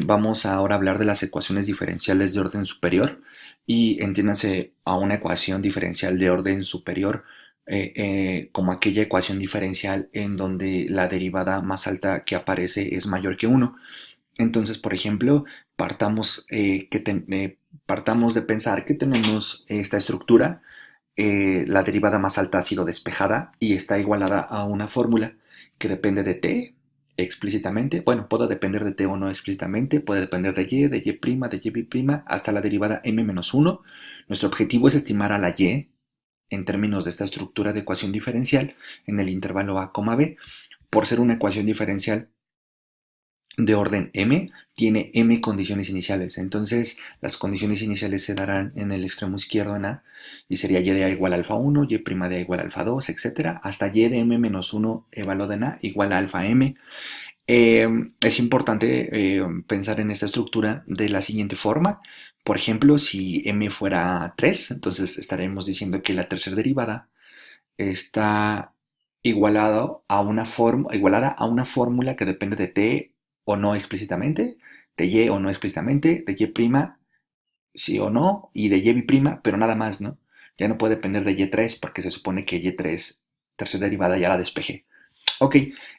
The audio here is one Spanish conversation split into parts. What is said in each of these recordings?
Vamos ahora a hablar de las ecuaciones diferenciales de orden superior y entiéndase a una ecuación diferencial de orden superior como aquella ecuación diferencial en donde la derivada más alta que aparece es mayor que uno. Entonces, por ejemplo, partamos de pensar que tenemos esta estructura, la derivada más alta ha sido despejada y está igualada a una fórmula que depende de t explícitamente. Bueno, puede depender de t o no explícitamente, puede depender de y, de y', hasta la derivada m-1. Nuestro objetivo es estimar a la y en términos de esta estructura de ecuación diferencial en el intervalo a, b. Por ser una ecuación diferencial de orden m, tiene m condiciones iniciales. Entonces, las condiciones iniciales se darán en el extremo izquierdo en A, y sería y de A igual a alfa 1, y' de A igual a alfa 2, etc. Hasta y de m menos 1 evaluado en A igual a alfa m. Es importante pensar en esta estructura de la siguiente forma. Por ejemplo, si m fuera 3, entonces estaremos diciendo que la tercera derivada está igualada a una fórmula que depende de t o no explícitamente, de y o no explícitamente, de y' sí o no, y de y', pero nada más, ¿no? Ya no puede depender de y3 porque se supone que y3, tercera derivada, ya la despejé. Ok,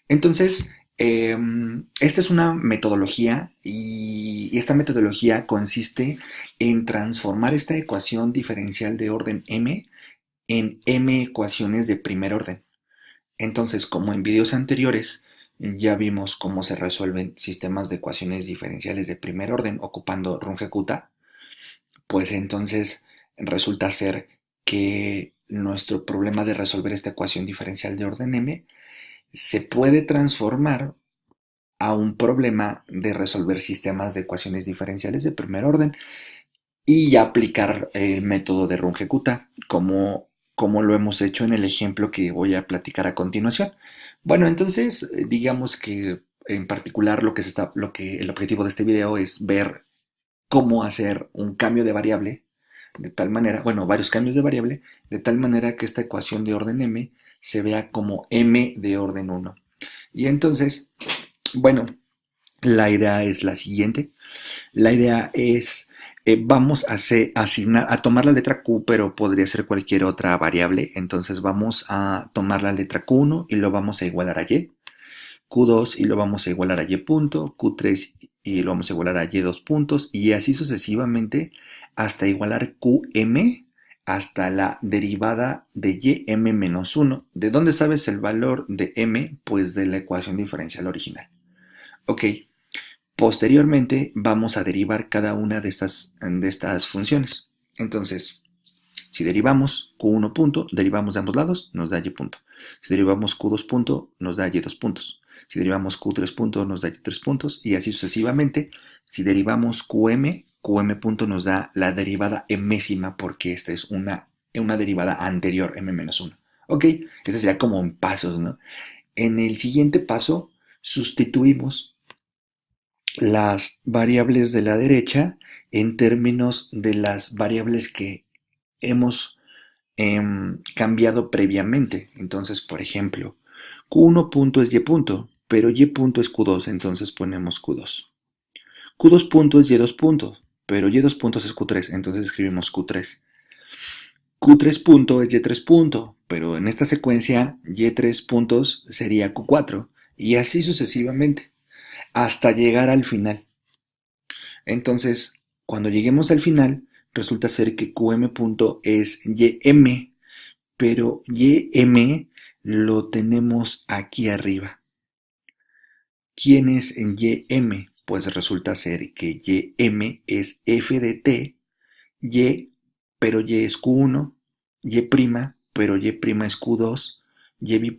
entonces, esta es una metodología y esta metodología consiste en transformar esta ecuación diferencial de orden m en m ecuaciones de primer orden. Entonces, como en videos anteriores, ya vimos cómo se resuelven sistemas de ecuaciones diferenciales de primer orden ocupando Runge-Kutta, pues entonces resulta ser que nuestro problema de resolver esta ecuación diferencial de orden m se puede transformar a un problema de resolver sistemas de ecuaciones diferenciales de primer orden y aplicar el método de Runge-Kutta, como lo hemos hecho en el ejemplo que voy a platicar a continuación. Bueno, entonces, digamos que en particular el objetivo de este video es ver cómo hacer un cambio de variable de tal manera, bueno, varios cambios de variable, de tal manera que esta ecuación de orden m se vea como m de orden 1. Y entonces, bueno, la idea es la siguiente. La idea es, vamos a tomar la letra Q, pero podría ser cualquier otra variable. Entonces vamos a tomar la letra Q1 y lo vamos a igualar a Y. Q2 y lo vamos a igualar a Y punto. Q3 y lo vamos a igualar a Y2 puntos. Y así sucesivamente hasta igualar QM hasta la derivada de ym menos 1. ¿De dónde sabes el valor de m? Pues de la ecuación diferencial original. Ok, posteriormente vamos a derivar cada una de estas funciones. Entonces, si derivamos q1 punto, derivamos de ambos lados, nos da y punto. Si derivamos q2 punto, nos da y2 puntos. Si derivamos q3 punto, nos da y3 puntos. Y así sucesivamente. Si derivamos qm punto nos da la derivada mésima porque esta es una derivada anterior, m-1. Ok, este sería como en pasos, ¿no? En el siguiente paso, sustituimos las variables de la derecha en términos de las variables que hemos cambiado previamente. Entonces, por ejemplo, Q1 punto es Y punto, pero Y punto es Q2, entonces ponemos Q2. Q2 punto es Y2 punto, pero Y2 puntos es Q3, entonces escribimos Q3. Q3 punto es Y3 punto, pero en esta secuencia Y3 puntos sería Q4, y así sucesivamente, hasta llegar al final. Entonces, cuando lleguemos al final, resulta ser que Qm punto es Ym, pero Ym lo tenemos aquí arriba. ¿Quién es en Ym? Pues resulta ser que Ym es f de t, y, pero y es q1, y', pero y' es q2, y',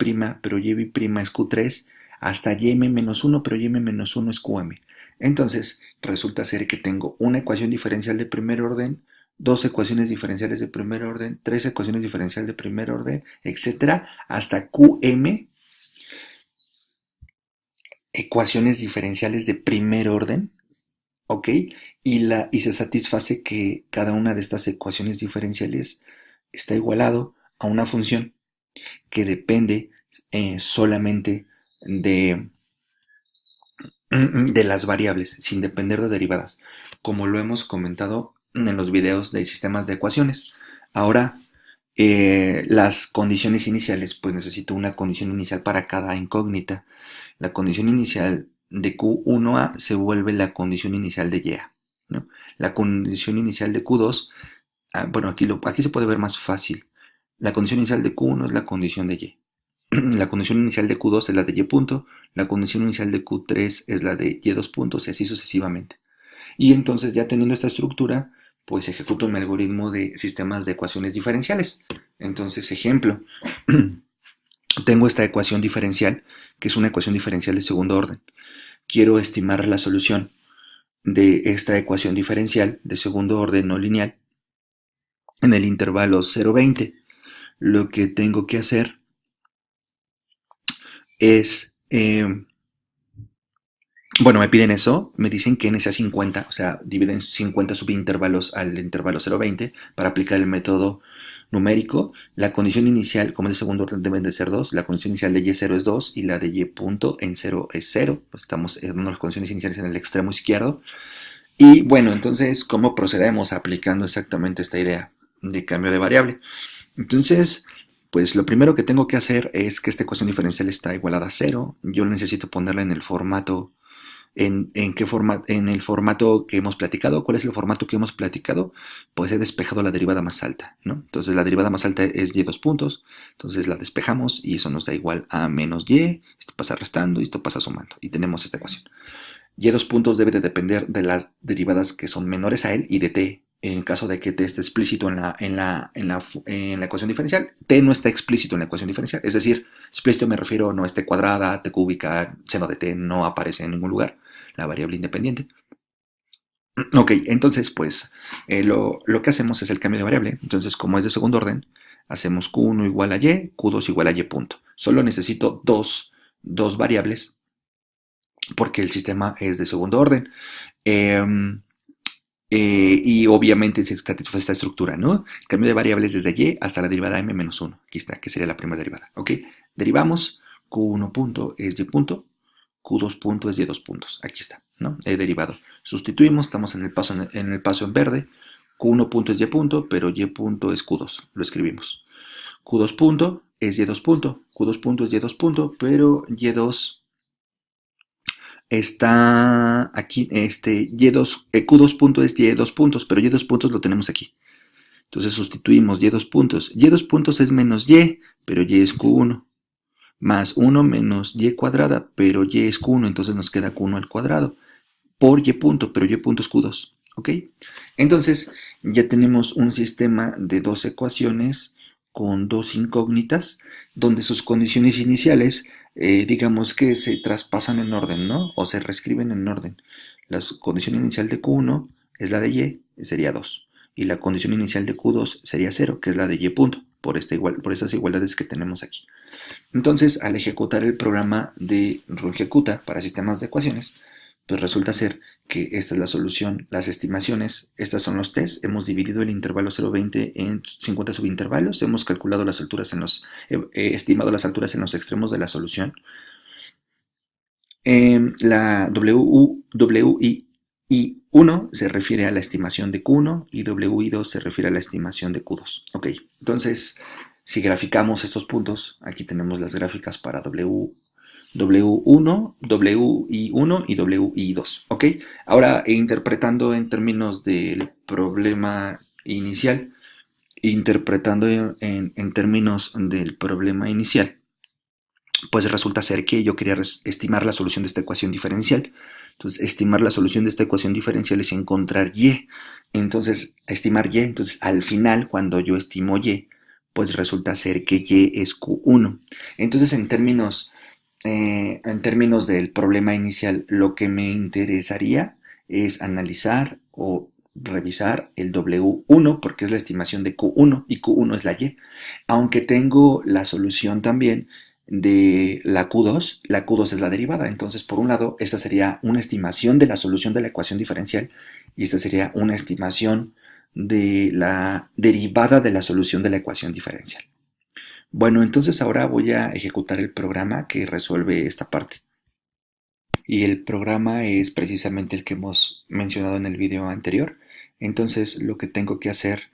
pero y' es q3, hasta ym-1, pero ym-1 es qm. Entonces, resulta ser que tengo una ecuación diferencial de primer orden, dos ecuaciones diferenciales de primer orden, tres ecuaciones diferenciales de primer orden, etcétera, hasta qm ecuaciones diferenciales de primer orden, ¿ok? Y se satisface que cada una de estas ecuaciones diferenciales está igualado a una función que depende solamente de de las variables, sin depender de derivadas, como lo hemos comentado en los videos de sistemas de ecuaciones. Ahora, las condiciones iniciales, pues necesito una condición inicial para cada incógnita. La condición inicial de Q1A se vuelve la condición inicial de Y, ¿no? La condición inicial de Q2, bueno, aquí se puede ver más fácil. La condición inicial de Q1 es la condición de Y. La condición inicial de Q2 es la de Y punto, la condición inicial de Q3 es la de Y2 puntos y así sucesivamente. Y entonces ya teniendo esta estructura, pues ejecuto mi algoritmo de sistemas de ecuaciones diferenciales. Entonces, ejemplo, tengo esta ecuación diferencial, que es una ecuación diferencial de segundo orden. Quiero estimar la solución de esta ecuación diferencial de segundo orden no lineal en el intervalo 0,20. Lo que tengo que hacer es bueno, me piden eso, me dicen que NSA 50, o sea, dividen 50 subintervalos al intervalo 0,20 para aplicar el método numérico. La condición inicial, como es de segundo orden, deben de ser 2. La condición inicial de Y0 es 2 y la de Y punto en 0 es 0. Pues estamos dando las condiciones iniciales en el extremo izquierdo. Y bueno, entonces, ¿cómo procedemos aplicando exactamente esta idea de cambio de variable? Entonces, pues lo primero que tengo que hacer es que esta ecuación diferencial está igualada a 0. Yo necesito ponerla en el formato en el formato que hemos platicado. ¿Cuál es el formato que hemos platicado? Pues he despejado la derivada más alta, ¿no? Entonces la derivada más alta es y 2 puntos, entonces la despejamos y eso nos da igual a menos y, esto pasa restando y esto pasa sumando y tenemos esta ecuación. Y 2 puntos debe de depender de las derivadas que son menores a él y de t. En caso de que t esté explícito en la ecuación diferencial, t no está explícito en la ecuación diferencial. Es decir, explícito me refiero no es t cuadrada, t cúbica, seno de t no aparece en ningún lugar, la variable independiente. Ok, entonces pues lo que hacemos es el cambio de variable. Entonces como es de segundo orden, hacemos Q1 igual a Y, Q2 igual a Y punto. Solo necesito dos variables porque el sistema es de segundo orden. Eh, y obviamente se satisface esta estructura, ¿no? Cambio de variables desde y hasta la derivada m-1. Aquí está, que sería la primera derivada. ¿Ok? Derivamos, q1 punto es y punto, q2 punto es y 2 puntos. Aquí está, ¿no? He derivado. Sustituimos, estamos en el paso en verde. Q1 punto es y punto, pero y punto es q2. Lo escribimos. Q2 punto es y 2 punto. Q2 punto es y 2 punto, pero y2 está aquí, Y2, Q2 punto es Y2 puntos, pero Y2 puntos lo tenemos aquí. Entonces sustituimos Y2 puntos. Y2 puntos es menos Y, pero Y es Q1. Más 1 menos Y cuadrada, pero Y es Q1, entonces nos queda Q1 al cuadrado. Por Y punto, pero Y punto es Q2. ¿Ok? Entonces ya tenemos un sistema de dos ecuaciones con dos incógnitas, donde sus condiciones iniciales, digamos que se traspasan en orden, ¿no? O se reescriben en orden. La condición inicial de Q1 es la de Y, sería 2. Y la condición inicial de Q2 sería 0, que es la de Y punto, por estas igualdades que tenemos aquí. Entonces, al ejecutar el programa de Runge-Kutta para sistemas de ecuaciones, pues resulta ser que esta es la solución, las estimaciones, estas son los tests, hemos dividido el intervalo 0,20 en 50 subintervalos, hemos calculado las alturas estimado las alturas en los extremos de la solución. La WI1 se refiere a la estimación de Q1 y WI2 se refiere a la estimación de Q2. Ok, entonces si graficamos estos puntos, aquí tenemos las gráficas para W1, WI1 y WI2. ¿Ok? Ahora, interpretando en términos del problema inicial, pues resulta ser que yo quería estimar la solución de esta ecuación diferencial. Entonces, estimar la solución de esta ecuación diferencial es encontrar y. Entonces, estimar y, entonces al final, cuando yo estimo y, pues resulta ser que y es Q1. Entonces, en términos del problema inicial, lo que me interesaría es analizar o revisar el W1 porque es la estimación de Q1 y Q1 es la Y. Aunque tengo la solución también de la Q2 es la derivada. Entonces, por un lado, esta sería una estimación de la solución de la ecuación diferencial y esta sería una estimación de la derivada de la solución de la ecuación diferencial. Bueno, entonces ahora voy a ejecutar el programa que resuelve esta parte. y el programa es precisamente el que hemos mencionado en el video anterior. Entonces lo que tengo que hacer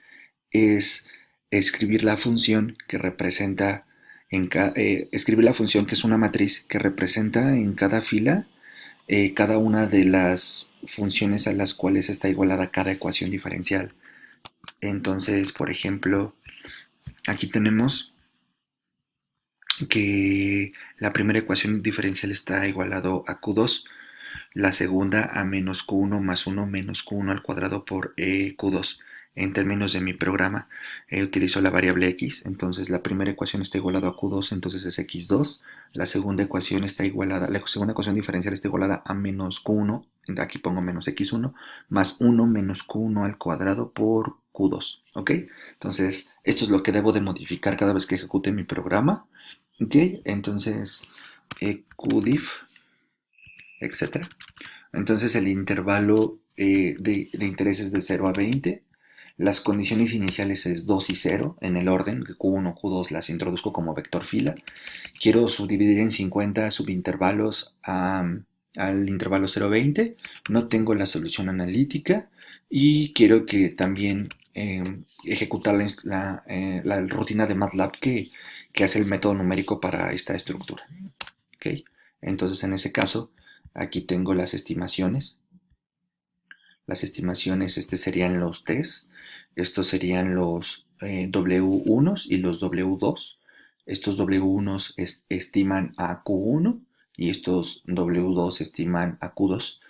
es escribir la función que representa escribir la función que es una matriz que representa en cada fila cada una de las funciones a las cuales está igualada cada ecuación diferencial. Entonces, por ejemplo, aquí tenemos que la primera ecuación diferencial está igualado a Q2, la segunda a menos Q1 más 1 menos Q1 al cuadrado por Q2. En términos de mi programa, utilizo la variable x, entonces la primera ecuación está igualada a Q2, entonces es x2. La segunda ecuación la segunda ecuación diferencial está igualada a menos Q1, aquí pongo menos x1, más 1 menos Q1 al cuadrado por Q2, ¿ok? Entonces, esto es lo que debo de modificar cada vez que ejecute mi programa, ¿ok? Entonces, qdif, etcétera. Entonces el intervalo de interés es de 0 a 20. Las condiciones iniciales es 2 y 0 en el orden, Q1, Q2 las introduzco como vector fila. Quiero subdividir en 50 subintervalos al intervalo 0 a 20. No tengo la solución analítica y quiero que también ejecutar la rutina de MATLAB que hace el método numérico para esta estructura. ¿Okay? Entonces en ese caso aquí tengo las estimaciones. Las estimaciones, serían los T's, estos serían los W1 y los W2. Estos W1 estiman a Q1 y estos W2 estiman a Q2.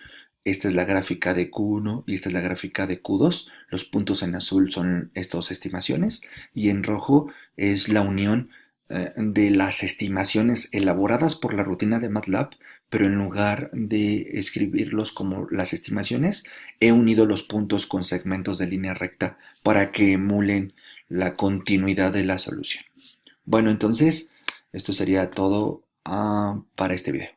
Esta es la gráfica de Q1 y esta es la gráfica de Q2. Los puntos en azul son estas estimaciones y en rojo es la unión de las estimaciones elaboradas por la rutina de MATLAB, pero en lugar de escribirlos como las estimaciones, he unido los puntos con segmentos de línea recta para que emulen la continuidad de la solución. Bueno, entonces, esto sería todo para este video.